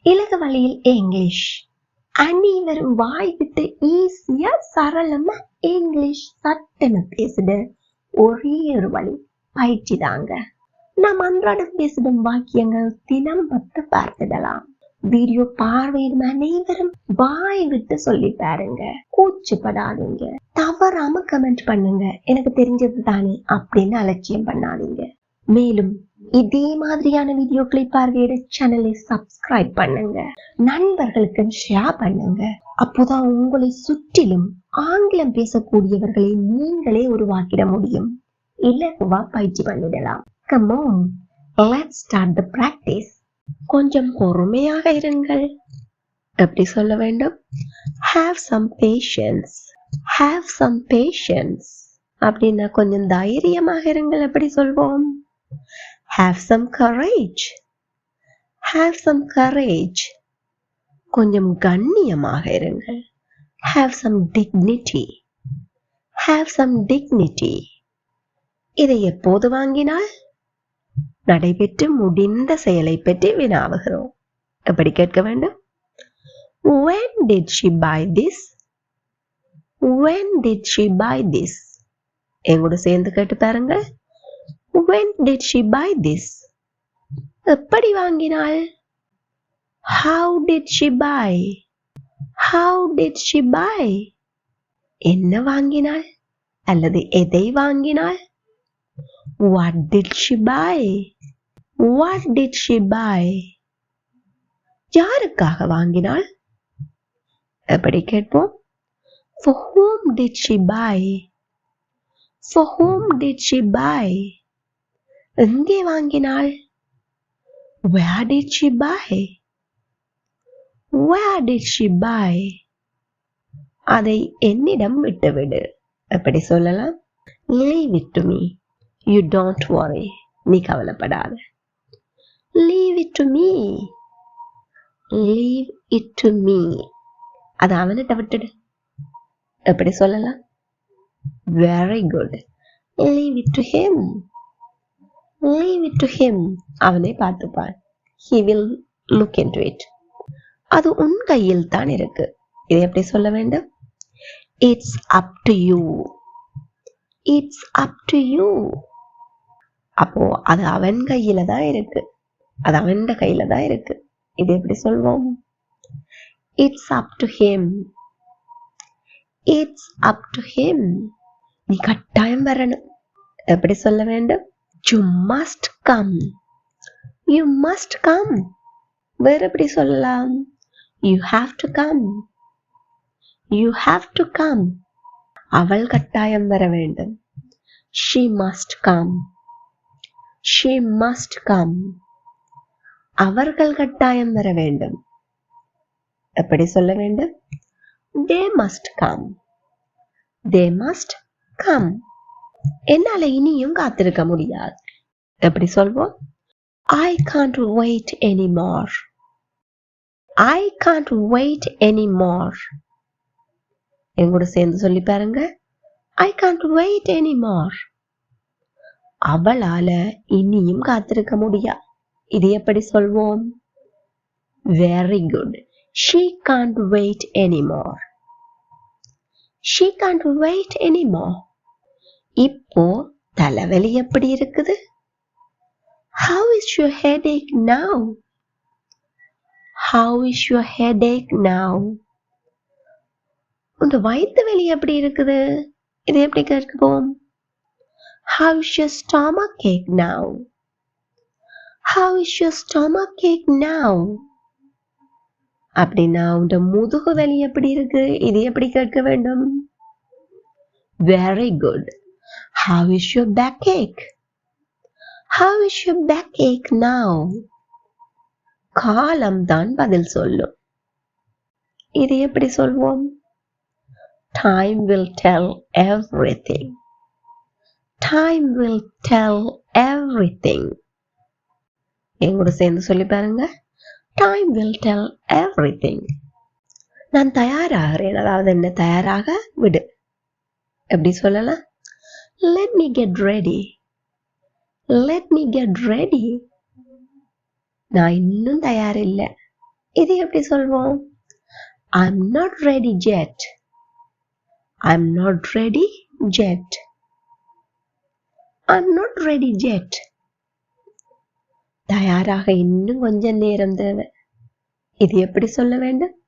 இலகு வழியில் இங்கிலீஷ். அனைவரும் வாய் விட்டு ஈஸியா சரளமா இங்கிலீஷ் சட்டென பேசுட ஒரே ஒரு வழி பயிற்சி தாங்க. நாம் அன்றாடம் பேசிடும் வாக்கியங்கள் தினம் 10 பார்த்துடலாம். வீடியோ பார்வையிடும் அனைவரும் வாய் விட்டு சொல்லி பாருங்க. கூச்சப்படாதீங்க. தவறாம கமெண்ட் பண்ணுங்க. எனக்கு தெரிஞ்சது தானே அப்படின்னு அலட்சியம் பண்ணாதீங்க. மேலும் இதே மாதிரியான வீடியோக்களை பார்வையிட சேனலை சப்ஸ்கிரைப் பண்ணுங்க. நண்பர்களுக்கு ஷேர் பண்ணுங்க. அப்போதான் உங்களை சுற்றிலும் ஆங்கிலம் பேசக்கூடியவர்களை நீங்களே உருவாக்கிட முடியும். இலகுவா பயிற்சி பண்ணிடலாம். Come on, let's start the practice. கொஞ்சம் பொறுமையாக இருங்கள். எப்படி சொல்ல வேண்டும்? Have some patience. Have some patience. அப்படின்னா கொஞ்சம் தைரியமாக இருங்கள். எப்படி சொல்வோம்? Have some courage. Have some courage. கொஞ்சம் கண்ணியமாக இருங்கள். Have some dignity. Have some dignity. இதை எப்போது வாங்கினால்? நடைபெற்று முடிந்த செயலை பற்றி வினாவுகிறோம். எப்படி கேட்க வேண்டும்? When did she buy this? When did she buy this? எங்கூட சேர்ந்து கேட்டு பாருங்க. When did she buy this? எப்படி வாங்கினாள்? How did she buy? How did she buy? என்ன வாங்கினாள் அல்லது எதை வாங்கினாள்? What did she buy? What did she buy? யாருக்காக வாங்கினாள்? எப்படி கேட்போம்? For whom did she buy? For whom did she buy? எங்கே வாங்கினாள்? Where did she buy? Where did she buy? அதை என்னிடம் விட்டுவிடு. எப்படி சொல்லலாம்? Leave it to me. You don't worry. நீ கவலைப்படாத. Leave it to me. Leave it to me. அது அவன்கிட்ட விட்டுடு. எப்படி சொல்லலாம்? Very good. Leave it to him. Leave it to him. அவனை பார்த்துப்பான். He will look into it. அது உன் கையில் தான் இருக்கு. இதை எப்படி சொல்ல வேண்டும்? It's up to you. It's up to you. அப்போ அது அவன் கையில தான் இருக்கு. அது அவன் கையில தான் இருக்கு. இது எப்படி சொல்வோம்? It's up to him. It's up to him. நீ கட்டாயம் வரணும். எப்படி சொல்ல வேண்டும்? You must come. You must come. வேற எப்படி சொல்லலாம்? You have to come. You have to come. அவள் கட்டாயம் வர வேண்டும். She must come. She must come. அவர்கள் கட்டாயம் வர வேண்டும். எப்படி சொல்ல வேண்டும்? They must come. They must come. என்னால இனியும் காத்திருக்க முடியாது. எப்படி சொல்வோம்? I can't wait anymore. I can't wait anymore. எங்கூட சேர்ந்து சொல்லி பாருங்க. I can't wait anymore. அவளால இனியும் காத்திருக்க முடியா. இது எப்படி சொல்வோம்? Very good. She can't wait anymore. She can't wait anymore. இப்போ தலைவலி எப்படி இருக்குது? How is your headache now? How is your headache now? உங்க வயிற்று வலி எப்படி இருக்குது? இது எப்படி கேட்போம்? How is your stomach ache now? How is your stomach ache now? அப்படின்னா உங்க முதுகு வலி எப்படி இருக்கு? இது எப்படி கேட்க வேண்டும்? Very good. How is your backache? How is your backache now? காலம் தான் பதில் சொல்லும். இது எப்படி சொல்வோம்? Time will tell everything. Time will tell everything. எங்கூட சேர்ந்து சொல்லி பாருங்க. Time will tell everything. நான் தயாராகிறேன். அதாவது என்ன? தயாராக விடு. எப்படி சொல்லலாம்? Let me get ready. Let me get ready. நான் இன்னும் தயார் இல்லை. இது எப்படி சொல்வோம்? I'm not ready yet. I'm not ready yet. I'm not ready yet. தயாராக இன்னும் கொஞ்சம் நேரம் தேவை. இது எப்படி சொல்ல வேண்டும்?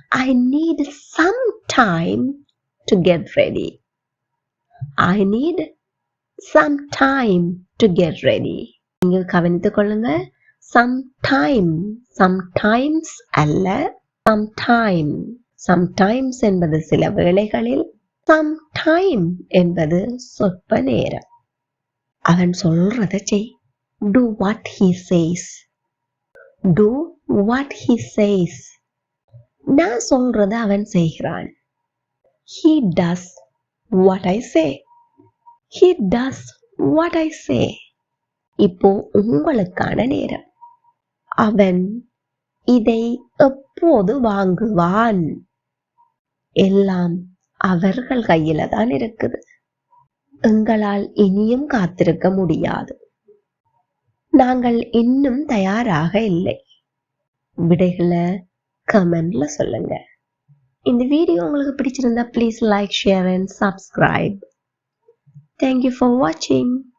I need some time to get ready. I need some time to get ready. நீங்க கவனித்துக் கொள்ளுங்க. Sometime, sometimes அல்ல, sometime. Sometimes என்பது சில வேளைகளில், sometime என்பது சொற்ப நேரம். அவன் சொல்றத செய். Do what he says. Do what he says. நான் சொல்றத அவன் செய்கிறான். He does what I say. He does what I say. இப்போ உங்களுக்கான நேரம். அவன் இதை எப்போது வாங்குவான்? எல்லாம் அவர்கள் கையில தான் இருக்குது. எங்களால் இனியும் காத்திருக்க முடியாது. நாங்கள் இன்னும் தயாராக இல்லை. விடைகளை கமெண்ட்ல சொல்லுங்க. இந்த வீடியோ உங்களுக்கு பிடிச்சிருந்தா please like, share and subscribe. Thank you for watching.